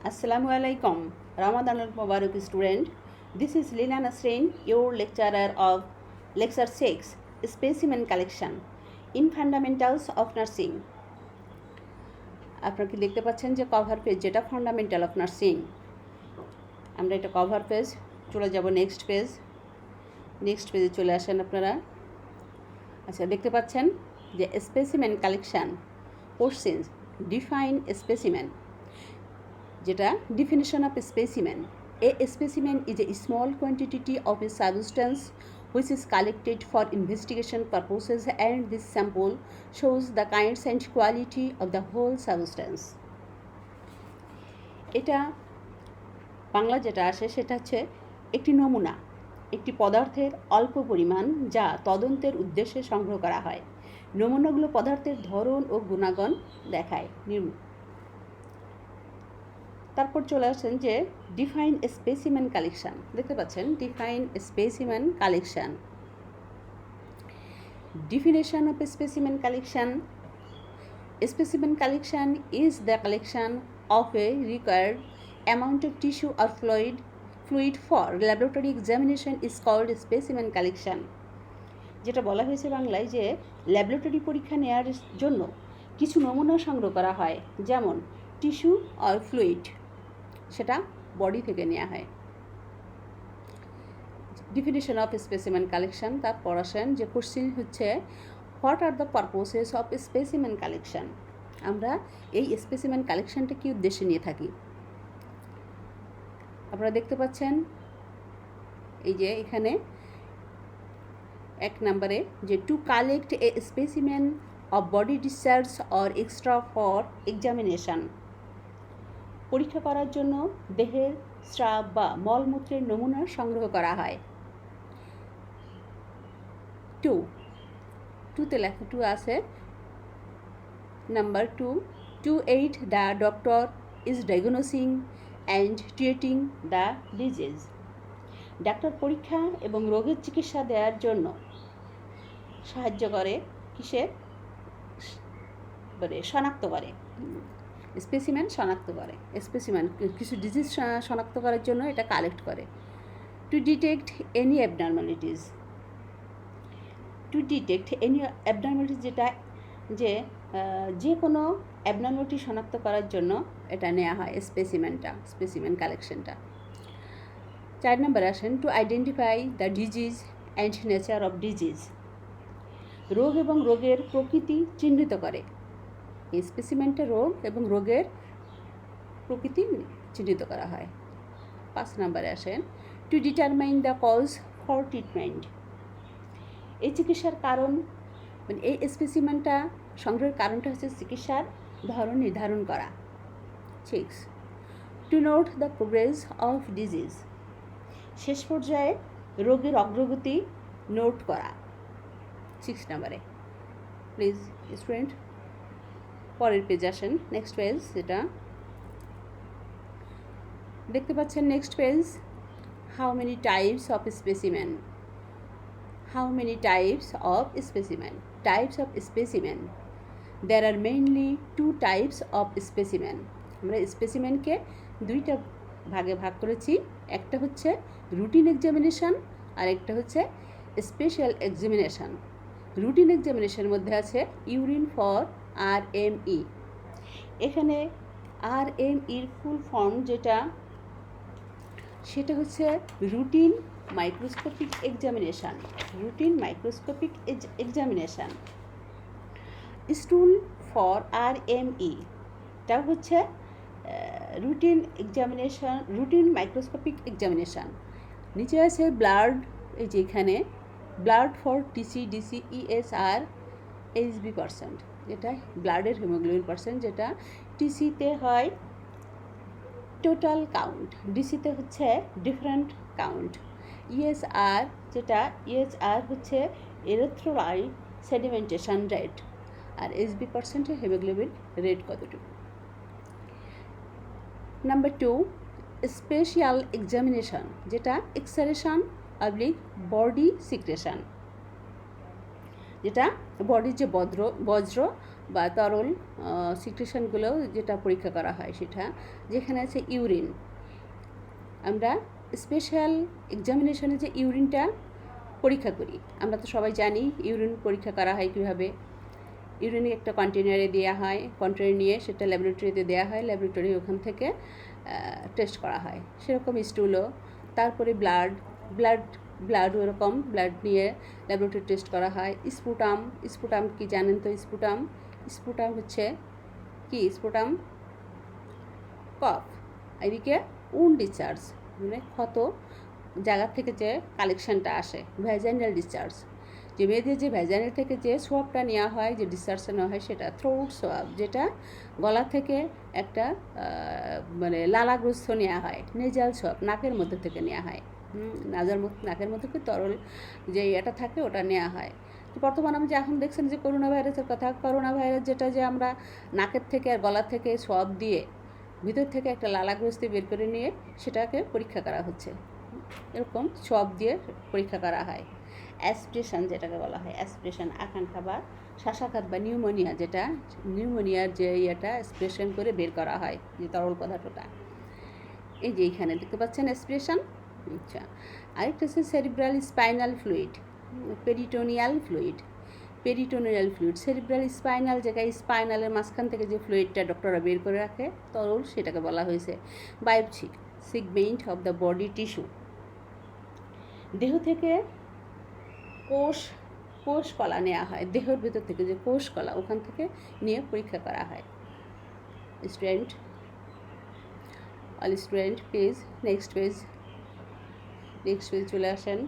Assalamu alaikum. Ramadan al Mubarak student. This is Lina Nasrin, your lecturer of Lecture 6, Specimen Collection in Fundamentals of Nursing. আপনারা কি দেখতে পাচ্ছেন যে cover page যেটা fundamental of nursing, আমরা এটা cover page চলে যাব নেক্সট পেজে চলে আসেন আপনারা। আচ্ছা, দেখতে পাচ্ছেন যে specimen collection question define specimen, যেটা definition of a specimen. A specimen is a small quantity of a substance which is collected for investigation purposes, and this sample shows the kinds and quality of the whole substance. এটা বাংলা যেটা আসে সেটা হচ্ছে একটি নমুনা, একটি পদার্থের অল্প পরিমাণ যা তদন্তের উদ্দেশ্যে সংগ্রহ করা হয়। নমুনাগুলো পদার্থের ধরন ও গুণাগুণ দেখায়। তারপর চলে আসেন যে ডিফাইন স্পেসিমেন কালেকশন। দেখতে পাচ্ছেন define specimen collection. Definition of specimen collection. Specimen collection is the collection of a required amount of tissue or fluid for laboratory examination is called specimen collection. যেটা বলা হয়েছে বাংলায় যে ল্যাবরেটরি পরীক্ষা নেওয়ার জন্য কিছু নমুনা সংগ্রহ করা হয়, যেমন টিস্যু আর ফ্লুইড, সেটা বডি থেকে নেওয়া হয়। Definition of specimen collection. তারপর আসেন যে কোশ্চেন হচ্ছে what are the পারপোসেস of specimen collection. আমরা এই স্পেসিমেন কালেকশনটা কী উদ্দেশ্যে নিয়ে থাকি? আপনারা দেখতে পাচ্ছেন এই যে এখানে এক নম্বরে যে to collect A specimen of body discharge or extra for examination, পরীক্ষা করার জন্য দেহের স্রাব বা মলমূত্রের নমুনা সংগ্রহ করা হয়। টুতে লেখা টু আছে number two aid the doctor is diagnosing and treating the disease. ডাক্তার পরীক্ষা এবং রোগের চিকিৎসা দেওয়ার জন্য সাহায্য করে, কিসের মানে শনাক্ত করে, স্পেসিমেন শনাক্ত করে। স্পেসিমেন কিছু ডিজিজ শনাক্ত করার জন্য এটা কালেক্ট করে। To detect any abnormalities. To detect any abnormalities যেটা যে কোনো অ্যাবনর্মালিটি শনাক্ত করার জন্য এটা নেওয়া হয় স্পেসিমেন কালেকশনটা। 4 নম্বরে আসেন to identify the disease and nature of disease. রোগ এবং রোগের প্রকৃতি চিহ্নিত করে। এই স্পেসিমেনটা রোগ এবং রোগের প্রকৃতি চিহ্নিত করা হয়। 5 নম্বরে আসেন to determine the cause for treatment. এই চিকিৎসার কারণ, মানে এই স্পেসিমেনটা সংগ্রহের কারণটা হচ্ছে চিকিৎসার ধরন নির্ধারণ করা। 6 to note the progress of disease. শেষ পর্যায়ে রোগের অগ্রগতি নোট করা। 6 নম্বরে। প্লিজ স্টুডেন্ট পরের পেজ আসেন, নেক্সট পেজ যেটা দেখতে পাচ্ছেন। Next page how many types of specimen. How many types of specimen. Types of specimen there are mainly 2 types of specimen. আমরা স্পেসিমেনকে 2টা ভাগে ভাগ করেছি, একটা হচ্ছে রুটিন এক্সামিনেশন আর একটা হচ্ছে স্পেশাল এক্সামিনেশন। রুটিন এক্সামিনেশনের মধ্যে আছে ইউরিন ফর RME। এখানে RMEর ফুল ফর্ম সেটা হচ্ছে routine microscopic examination. Routine microscopic examination. স্টুল for RME টা হচ্ছে routine examination, routine microscopic examination. নিচে আছে ব্লাড, এই যে এখানে blood for TC, DC, ESR, HB%, যেটা ব্লাডের হিমোগ্লোবিন পার্সেন্ট, যেটা TCতে হয় টোটাল কাউন্ট, DCতে হচ্ছে ডিফারেন্ট কাউন্ট। ESR হচ্ছে এরিথ্রোসাইট সেডিমেন্টেশন রেট, আর HB% হিমোগ্লোবিন রেট কতটুকু। নাম্বার 2 স্পেশাল এক্সামিনেশন, যেটা এক্সারেশন অবলিক বডি সিক্রেশন, যেটা বডির যে বজ্র বা তরল সিক্রেশনগুলো যেটা পরীক্ষা করা হয় সেটা, যেখানে আছে ইউরিন। আমরা স্পেশাল এক্সামিনেশনে যে ইউরিনটা পরীক্ষা করি, আমরা তো সবাই জানি ইউরিন পরীক্ষা করা হয় কীভাবে। ইউরিন একটা কন্টেনারে দেওয়া হয়, কন্টেনার নিয়ে সেটা ল্যাবরেটরিতে দেওয়া হয়, ল্যাবরেটরি ওখান থেকে টেস্ট করা হয়। সেরকম স্টুলও, তারপরে ব্লাড ওরকম ব্লাড নিয়ে ল্যাবরেটরি টেস্ট করা হয়। স্পুটাম কি জানেন তো? স্পুটাম হচ্ছে কি? স্পুটাম কফ, এদিকে ডিসচার্জ, মানে ক্ষত জায়গা থেকে যে কালেকশনটা আসে, ভ্যাজাইনাল ডিসচার্জ, যে মেয়েদের যে ভ্যাজাইনাল থেকে যে সোয়াবটা নেওয়া হয়, যে ডিসচার্জটা নেওয়া হয় সেটা থ্রোট সোয়াব, যেটা গলা থেকে একটা মানে লালাগ্রস্ত নেওয়া হয়। নেজাল সোয়াব নাকের মধ্যে থেকে নেওয়া হয়, নাকের মধ্যে কি তরল যে এটা থাকে ওটা নেওয়া হয়। তো বর্তমানে আমি যে এখন দেখছেন যে করোনা ভাইরাসের কথা, করোনা ভাইরাস যেটা যে আমরা নাকের থেকে আর গলা থেকে সোয়াব দিয়ে ভিতর থেকে একটা লালাগ্রস্তি বের করে নিয়ে সেটাকে পরীক্ষা করা হচ্ছে। এরকম সোয়াব দিয়ে পরীক্ষা করা হয়। অ্যাসপিরেশন যেটাকে বলা হয়, অ্যাসপিরেশন আকাঙ্ক্ষা বা শ্বাসাঘাত বা নিউমোনিয়া, যেটা নিউমোনিয়ার যে ইয়েটা অ্যাসপিরেশন করে বের করা হয় যে তরল পদার্থটা। এই যে এইখানে দেখতে পাচ্ছেন অ্যাসপিরেশন। আচ্ছা, আরেকটা হচ্ছে cerebral spinal fluid, peritoneal fluid. Cerebral spinal জায়গায় স্পাইনালের মাঝখান থেকে যে ফ্লুইডটা ডক্টররা বের করে রাখে তরল, সেটাকে বলা হয়েছে biopsy segment of the body tissue. দেহ থেকে কোষ কলা নেওয়া হয়, দেহের ভেতর থেকে যে কোষ কলা ওখান থেকে নিয়ে পরীক্ষা করা হয়। স্টুডেন্ট প্লিজ নেক্সট পেজ চলে আসেন।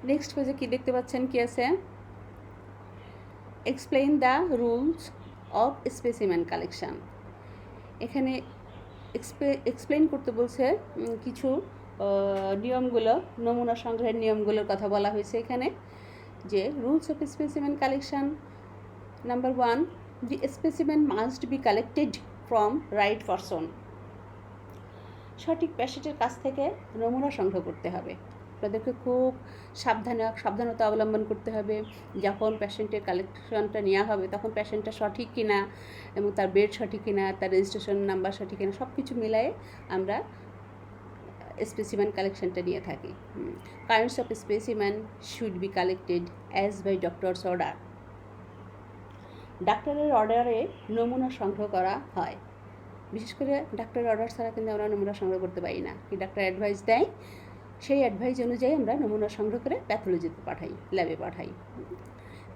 নেক্সট পেজে কী দেখতে পাচ্ছেন? কি আছে? Explain the rules of specimen collection. এখানে এক্সপ্লেইন করতে বলছে কিছু নিয়মগুলো, নমুনা সংগ্রহের নিয়মগুলোর কথা বলা হয়েছে এখানে। যে rules of specimen collection, number 1, the specimen must be collected from right person. সঠিক পেশেন্টের কাছ থেকে নমুনা সংগ্রহ করতে হবে। আপনাদেরকে খুব সাবধানতা অবলম্বন করতে হবে। যখন পেশেন্টের কালেকশনটা নেওয়া হবে তখন পেশেন্টটা সঠিক কিনা এবং তার বেড সঠিক কিনা, তার রেজিস্ট্রেশন নাম্বার সঠিক কিনা, সব কিছু মিলায়ে আমরা স্পেসিমেন কালেকশনটা নিয়ে থাকি। Kinds of specimen should be collected as by doctor's order. ডাক্তারের অর্ডারে নমুনা সংগ্রহ করা হয়। বিশেষ করে ডাক্তারের অর্ডার ছাড়া কিন্তু আমরা নমুনা সংগ্রহ করতে পারি না। কি ডাক্তার অ্যাডভাইস দেয়, সেই অ্যাডভাইস অনুযায়ী আমরা নমুনা সংগ্রহ করে প্যাথোলজিতে পাঠাই, ল্যাবে পাঠাই।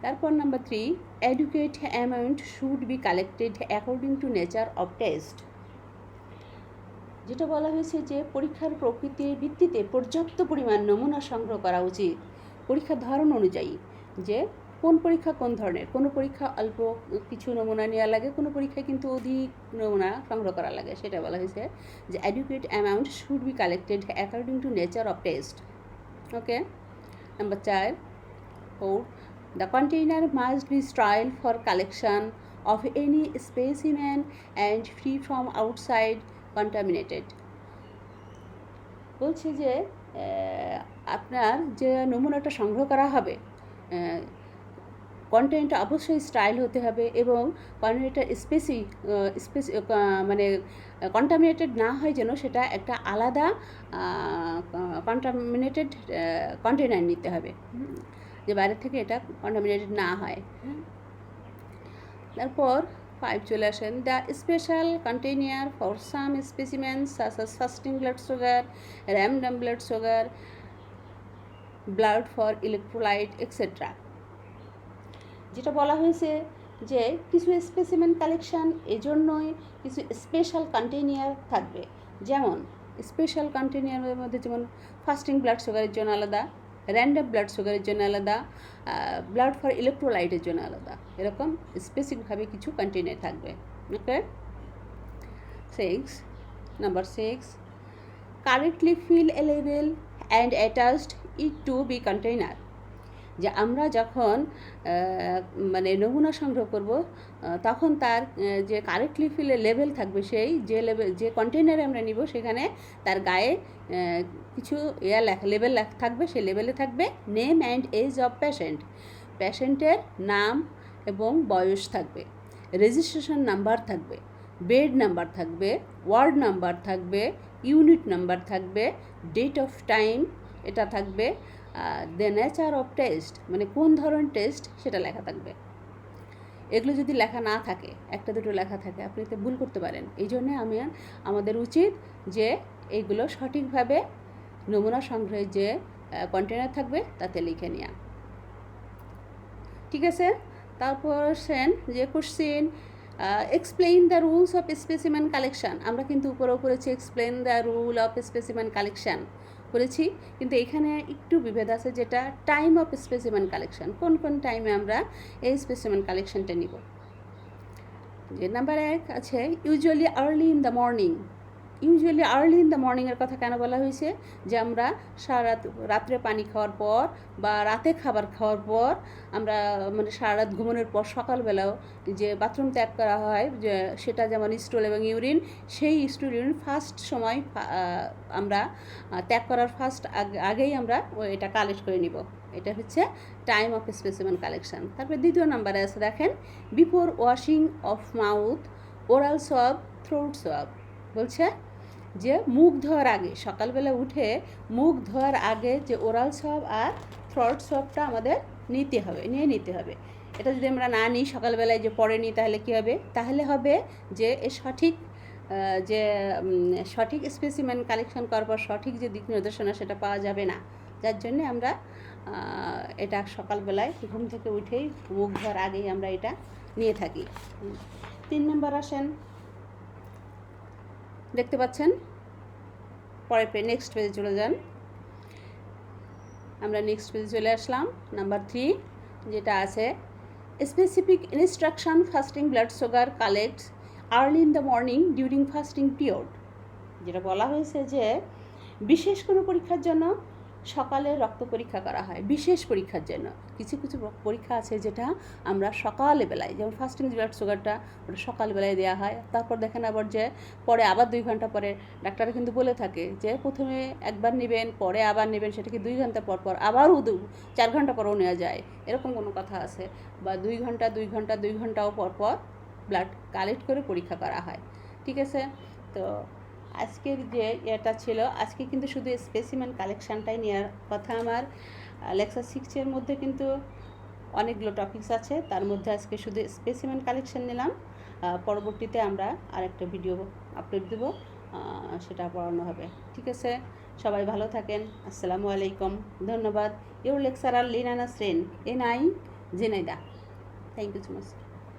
তারপর number 3, adequate amount should be collected according to nature of test. যেটা বলা হয়েছে যে পরীক্ষার প্রকৃতির ভিত্তিতে পর্যাপ্ত পরিমাণ নমুনা সংগ্রহ করা উচিত, পরীক্ষার ধরন অনুযায়ী। যে কোন পরীক্ষা কোন ধরনের, কোনো পরীক্ষা অল্প কিছু নমুনা নেওয়া লাগে, কোনো পরীক্ষায় কিন্তু অধিক নমুনা সংগ্রহ করা লাগে, সেটা বলা হয়েছে যে adequate amount should be collected according to nature of test. Okay. Number 4, the container must be sterile for collection of any specimen and free from outside contaminated. বলছে যে আপনার যে নমুনাটা সংগ্রহ করা হবে কন্টেনারটা অবশ্যই স্টাইল হতে হবে এবং কন্টেনারটা মানে কন্টামিনেটেড না হয়, যেন সেটা একটা আলাদা কন্টামিনেটেড কন্টেনার নিতে হবে, যে বাইরে থেকে এটা কন্টামিনেটেড না হয়। তারপর 5 চলে আসেন, the special container for some specimens such as fasting blood sugar, random blood sugar, blood for electrolyte etcetera. যেটা বলা হয়েছে যে কিছু স্পেসিমেন কালেকশান এজন্যই কিছু স্পেশাল কন্টেনার থাকবে। যেমন স্পেশাল কন্টেনারের মধ্যে যেমন ফাস্টিং ব্লাড সুগারের জন্য আলাদা, র্যান্ডম ব্লাড সুগারের জন্য আলাদা, ব্লাড ফর ইলেকট্রোলাইটের জন্য আলাদা, এরকম স্পেসিফিকভাবে কিছু কন্টেনার থাকবে। Okay. Number 6, correctly fill a label and attached it to be container. যে আমরা যখন মানে নমুনা সংগ্রহ করব তখন তার যে কারেক্টলি ফিলে লেভেল থাকবে, সেই যে লেভেল যে কন্টেনারে আমরা নিব সেখানে তার গায়ে কিছু লেভেল থাকবে। সেই লেভেলে থাকবে নেম অ্যান্ড এজ অফ পেশেন্টের নাম এবং বয়স থাকবে, রেজিস্ট্রেশন নাম্বার থাকবে, বেড নাম্বার থাকবে, ওয়ার্ড নাম্বার থাকবে, ইউনিট নাম্বার থাকবে, ডেট অফ টাইম এটা থাকবে, দ্য নেচার অফ টেস্ট মানে কোন ধরনের টেস্ট সেটা লেখা থাকবে। এগুলো যদি লেখা না থাকে, একটা দুটো লেখা থাকে, আপনি তো ভুল করতে পারেন। এই জন্যে আমাদের উচিত যে এইগুলো সঠিকভাবে নমুনা সংগ্রহের যে কন্টেনার থাকবে তাতে লিখে নেওয়া। ঠিক আছে, তারপর যে question explain the rules of specimen collection. আমরা কিন্তু উপরেও করেছি explain the rule of specimen collection করেছি, কিন্তু এখানে একটু বিভেদ আছে, যেটা টাইম অফ স্পেসিমেন কালেকশান, কোন কোন টাইমে আমরা এই স্পেসিমেন কালেকশানটা নিব। যে নাম্বার 1 আছে usually early in the morning. Usually early in the মর্নিংয়ের কথা কেন বলা হয়েছে? যে আমরা রাত্রে পানি খাওয়ার পর বা রাতে খাবার খাওয়ার পর আমরা মানে সারা রাত ঘুমানোর পর সকালবেলাও যে বাথরুম ত্যাগ করা হয়, যে সেটা যেমন স্টুল এবং ইউরিন, সেই স্টুল ইউরিন ফার্স্ট সময় আমরা ত্যাগ করার আগেই আমরা এটা কালেক্ট করে নিব। এটা হচ্ছে টাইম অফ স্পেসিমেন কালেকশান। তারপরে দ্বিতীয় নাম্বারে আছে দেখেন before washing of mouth, oral swab, throat swab. বলছে যে মুখ ধোয়ার আগে, সকালবেলা উঠে মুখ ধোয়ার আগে যে ওরাল সোয়াব আর থ্রোট সোয়াবটা আমাদের নিয়ে নিতে হবে। এটা যদি আমরা না নিই সকালবেলায়, যে পরে নিই, তাহলে কী হবে? তাহলে হবে যে সঠিক স্পেসিমেন কালেকশন করার পর সঠিক যে দিক নির্দেশনা সেটা পাওয়া যাবে না। যার জন্যে আমরা এটা সকালবেলায় ঘুম থেকে উঠেই মুখ ধোয়ার আগেই আমরা এটা নিয়ে থাকি। 3 নম্বর আসেন, দেখতে পাচ্ছেন পরে নেক্সট পেজে চলে যান। আমরা নেক্সট পেজে চলে আসলাম। নাম্বার 3 যেটা আছে specific instruction fasting blood sugar collects early in the morning during fasting period. যেটা বলা হয়েছে যে বিশেষ কোনো পরীক্ষার জন্য সকালে রক্ত পরীক্ষা করা হয়। বিশেষ পরীক্ষার জন্য কিছু পরীক্ষা আছে যেটা আমরা সকালবেলায়, যেমন ফাস্টিং ব্লাড সুগারটা ওটা সকালবেলায় দেওয়া হয়। তারপর দেখেন আবার যে পরে আবার 2 ঘন্টা পরে ডাক্তাররা কিন্তু বলে থাকে যে প্রথমে একবার নেবেন, পরে আবার নেবেন, সেটাকে 2 ঘন্টা পর আবারও 4 ঘন্টা পরও নেওয়া যায়, এরকম কোনো কথা আছে। বা 2 ঘন্টাও পর ব্লাড কালেক্ট করে পরীক্ষা করা হয়। ঠিক আছে, তো আজকের যে এটা ছিল, আজকে কিন্তু শুধু স্পেসিমেন কালেকশানটাই নেওয়ার কথা আমার। লেকচার 6 মধ্যে কিন্তু অনেকগুলো টপিকস আছে, তার মধ্যে আজকে শুধু স্পেসিমেন কালেকশান নিলাম। পরবর্তীতে আমরা আরেকটা ভিডিও আপলোড দেব, সেটা পড়ানো হবে। ঠিক আছে, সবাই ভালো থাকেন। আসসালামু আলাইকুম, ধন্যবাদ। Your lecturer Lina Nasrin, NI জেনেদা। Thank you so much.